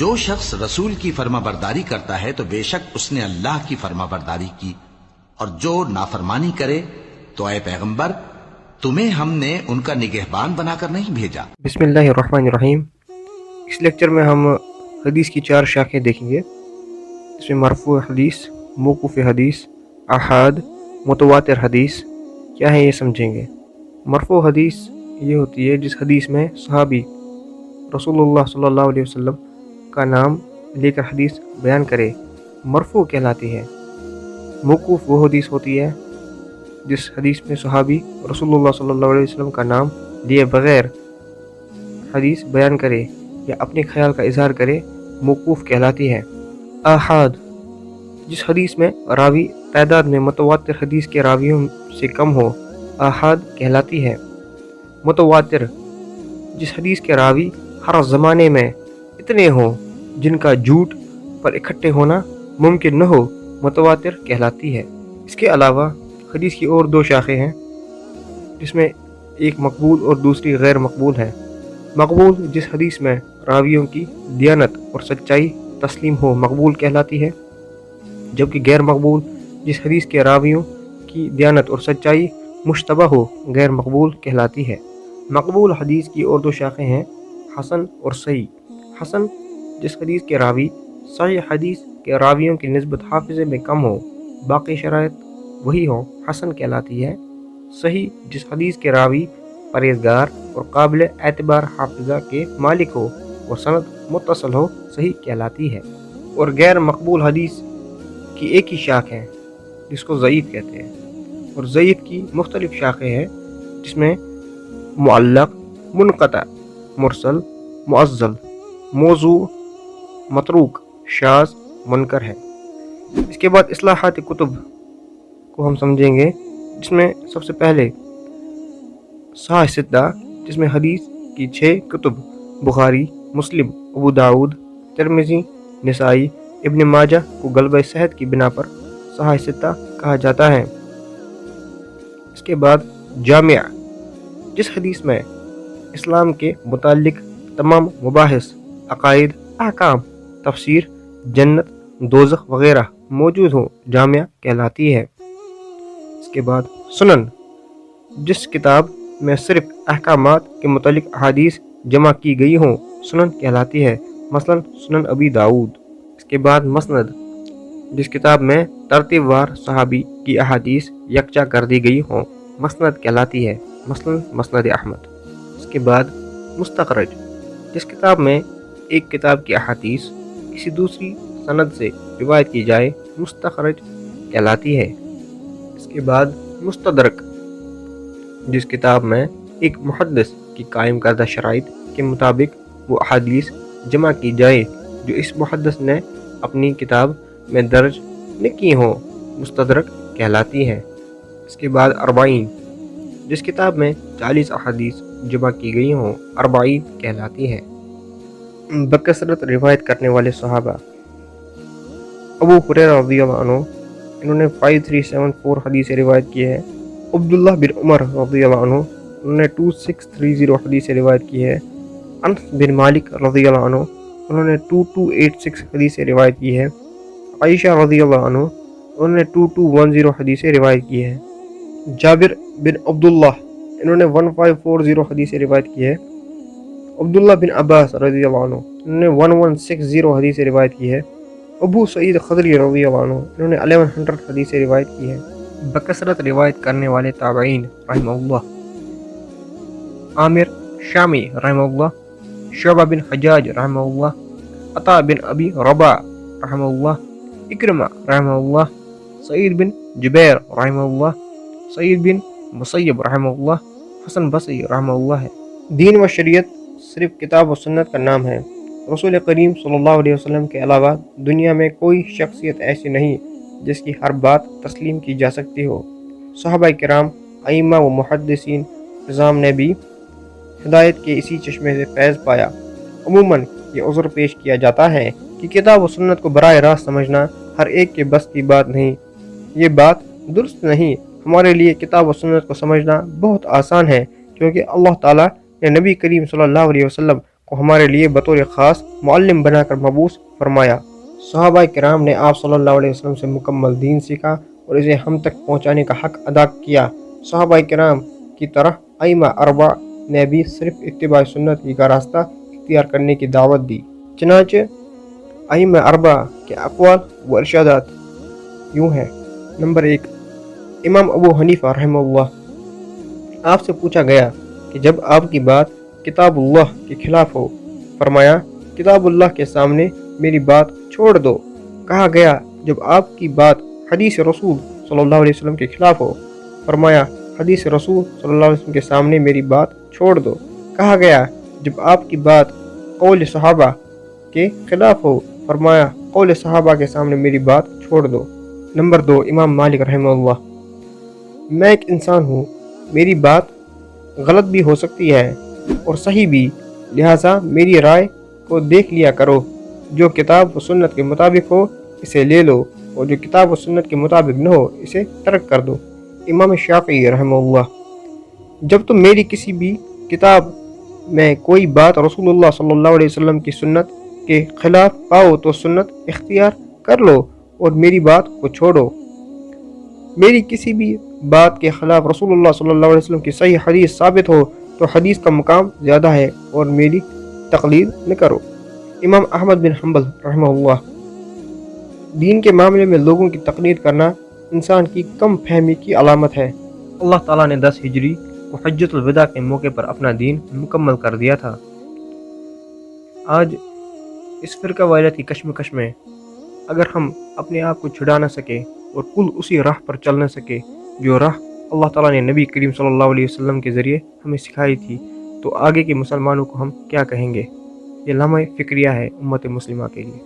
جو شخص رسول کی فرما برداری کرتا ہے تو بے شک اس نے اللہ کی فرما برداری کی، اور جو نافرمانی کرے تو اے پیغمبر تمہیں ہم نے ان کا نگہبان بنا کر نہیں بھیجا۔ بسم اللہ الرحمن الرحیم۔ اس لیکچر میں ہم حدیث کی 4 شاخیں دیکھیں گے۔ اس میں مرفوع حدیث، موقوف حدیث، احاد، متواتر حدیث کیا ہے یہ سمجھیں گے۔ مرفوع حدیث یہ ہوتی ہے جس حدیث میں صحابی رسول اللہ صلی اللہ علیہ وسلم کا نام لے کر حدیث بیان کرے، مرفوع کہلاتی ہے۔ موقوف وہ حدیث ہوتی ہے جس حدیث میں صحابی رسول اللہ صلی اللہ علیہ وسلم کا نام لیے بغیر حدیث بیان کرے یا اپنے خیال کا اظہار کرے، موقوف کہلاتی ہے۔ احاد جس حدیث میں راوی تعداد میں متواتر حدیث کے راویوں سے کم ہو، احاد کہلاتی ہے۔ متواتر جس حدیث کے راوی ہر زمانے میں اتنے ہوں جن کا جھوٹ پر اکٹھے ہونا ممکن نہ ہو، متواتر کہلاتی ہے۔ اس کے علاوہ حدیث کی اور 2 شاخیں ہیں جس میں ایک مقبول اور دوسری غیر مقبول ہے۔ مقبول جس حدیث میں راویوں کی دیانت اور سچائی تسلیم ہو، مقبول کہلاتی ہے، جبکہ غیر مقبول جس حدیث کے راویوں کی دیانت اور سچائی مشتبہ ہو، غیر مقبول کہلاتی ہے۔ مقبول حدیث کی اور 2 شاخیں ہیں، حسن اور صحیح۔ حسن جس حدیث کے راوی صحیح حدیث کے راویوں کی نسبت حافظے میں کم ہو، باقی شرائط وہی ہوں، حسن کہلاتی ہے۔ صحیح جس حدیث کے راوی پرہیزگار اور قابل اعتبار حافظہ کے مالک ہو اور سند متصل ہو، صحیح کہلاتی ہے۔ اور غیر مقبول حدیث کی ایک ہی شاخ ہے جس کو ضعیف کہتے ہیں، اور ضعیف کی مختلف شاخیں ہیں جس میں معلق، منقطع، مرسل، معضل، موضوع، متروک، شاذ، منکر ہے۔ اس کے بعد اصطلاحات کتب کو ہم سمجھیں گے، جس میں سب سے پہلے صحاح ستہ جس میں حدیث کی 6 کتب بخاری، مسلم، ابو داؤد، ترمذی، نسائی، ابن ماجہ کو غلبہ صحت کی بنا پر صحاح ستہ کہا جاتا ہے۔ اس کے بعد جامع جس حدیث میں اسلام کے متعلق تمام مباحث، عقائد، احکام، تفسیر، جنت، دوزخ وغیرہ موجود ہوں، جامع کہلاتی ہے۔ اس کے بعد سنن جس کتاب میں صرف احکامات کے متعلق احادیث جمع کی گئی ہوں، سنن کہلاتی ہے، مثلا سنن ابی داؤد۔ اس کے بعد مسند جس کتاب میں ترتیب وار صحابی کی احادیث یکجا کر دی گئی ہوں، مسند کہلاتی ہے، مثلا مسند احمد۔ اس کے بعد مستخرج جس کتاب میں ایک کتاب کی احادیث کسی دوسری سند سے روایت کی جائے، مستخرج کہلاتی ہے۔ اس کے بعد مستدرک جس کتاب میں ایک محدث کی قائم کردہ شرائط کے مطابق وہ احادیث جمع کی جائے جو اس محدث نے اپنی کتاب میں درج نہ کی ہوں، مستدرک کہلاتی ہے۔ اس کے بعد اربعین جس کتاب میں 40 احادیث جمع کی گئی ہوں، اربعین کہلاتی ہے۔ بکثرت روایت کرنے والے صحابہ: ابو ہریرہ رضی اللہ عنہ، انہوں نے 5374 حدیث روایت کی ہے۔ عبداللہ بن عمر رضی اللہ عنہ، انہوں نے 2630 حدیث روایت کی ہے۔ انس بن مالک رضی اللہ عنہ، انہوں نے 2286 حدیث روایت کی ہے۔ عائشہ رضی اللہ عنہ، انہوں نے 2210 حدیث روایت کی ہے۔ جابر بن عبداللہ، انہوں نے 1540 حدیث روایت کی ہے۔ عبداللہ بن عباس رضی اللہ عنہ، انہوں نے 1160 حدیث روایت کی ہے۔ ابو سعید خدری رضی اللہ عنہ، انہوں نے 1100 حدیث روایت کی ہے۔ بکثرت روایت کرنے والے تابعین رحمہ اللہ: عامر شامی رحمہ اللہ، شعبہ بن حجاج رحمہ اللہ، عطا بن ابی رباح رحمہ اللہ، اکرمہ رحمہ اللہ، سعید بن جبیر رحمہ اللہ، سعید بن مسیب رحمہ اللہ، حسن بصری رحمہ اللہ ہے۔ دین و شریعت صرف کتاب و سنت کا نام ہے۔ رسول کریم صلی اللہ علیہ وسلم کے علاوہ دنیا میں کوئی شخصیت ایسی نہیں جس کی ہر بات تسلیم کی جا سکتی ہو۔ صحابہ کرام، ائمہ و محدثین نظام نے بھی ہدایت کے اسی چشمے سے فیض پایا۔ عموماً یہ عذر پیش کیا جاتا ہے کہ کتاب و سنت کو براہ راست سمجھنا ہر ایک کے بس کی بات نہیں۔ یہ بات درست نہیں۔ ہمارے لیے کتاب و سنت کو سمجھنا بہت آسان ہے، کیونکہ اللہ تعالیٰ نے نبی کریم صلی اللہ علیہ وسلم کو ہمارے لیے بطور خاص معلم بنا کر مبعوث فرمایا۔ صحابہ کرام نے آپ صلی اللہ علیہ وسلم سے مکمل دین سیکھا اور اسے ہم تک پہنچانے کا حق ادا کیا۔ صحابہ کرام کی طرح ائمہ اربع نے بھی صرف اتباع سنت ہی کا راستہ اختیار کرنے کی دعوت دی۔ چنانچہ ائمہ اربع کے اقوال و ارشادات یوں ہیں۔ نمبر 1، امام ابو حنیفہ رحمہ اللہ، آپ سے پوچھا گیا کہ جب آپ کی بات کتاب اللہ کے خلاف ہو، فرمایا کتاب اللہ کے سامنے میری بات چھوڑ دو۔ کہا گیا جب آپ کی بات حدیث رسول صلی اللہ علیہ وسلم کے خلاف ہو، فرمایا حدیث رسول صلی اللہ علیہ وسلم کے سامنے میری بات چھوڑ دو۔ کہا گیا جب آپ کی بات قول صحابہ کے خلاف ہو، فرمایا قول صحابہ کے سامنے میری بات چھوڑ دو۔ نمبر 2، امام مالک رحمہ اللہ، میں ایک انسان ہوں، میری بات غلط بھی ہو سکتی ہے اور صحیح بھی، لہٰذا میری رائے کو دیکھ لیا کرو، جو کتاب و سنت کے مطابق ہو اسے لے لو اور جو کتاب و سنت کے مطابق نہ ہو اسے ترک کر دو۔ امام شافعی رحمہ اللہ، جب تم میری کسی بھی کتاب میں کوئی بات رسول اللہ صلی اللہ علیہ وسلم کی سنت کے خلاف پاؤ تو سنت اختیار کر لو اور میری بات کو چھوڑو۔ میری کسی بھی بات کے خلاف رسول اللہ صلی اللہ علیہ وسلم کی صحیح حدیث ثابت ہو تو حدیث کا مقام زیادہ ہے اور میری تقلید نہ کرو۔ امام احمد بن حنبل رحمہ اللہ، دین کے معاملے میں لوگوں کی تقلید کرنا انسان کی کم فہمی کی علامت ہے۔ اللہ تعالیٰ نے 10 ہجری کو حجۃ الوداع کے موقع پر اپنا دین مکمل کر دیا تھا۔ آج اس فرقہ وحیدت کی کشمکش میں اگر ہم اپنے آپ کو چھڑا نہ سکے اور کل اسی راہ پر چل نہ سکے جو راہ اللہ تعالیٰ نے نبی کریم صلی اللہ علیہ وسلم کے ذریعے ہمیں سکھائی تھی، تو آگے کے مسلمانوں کو ہم کیا کہیں گے؟ یہ لمحہ فکریہ ہے امت مسلمہ کے لیے۔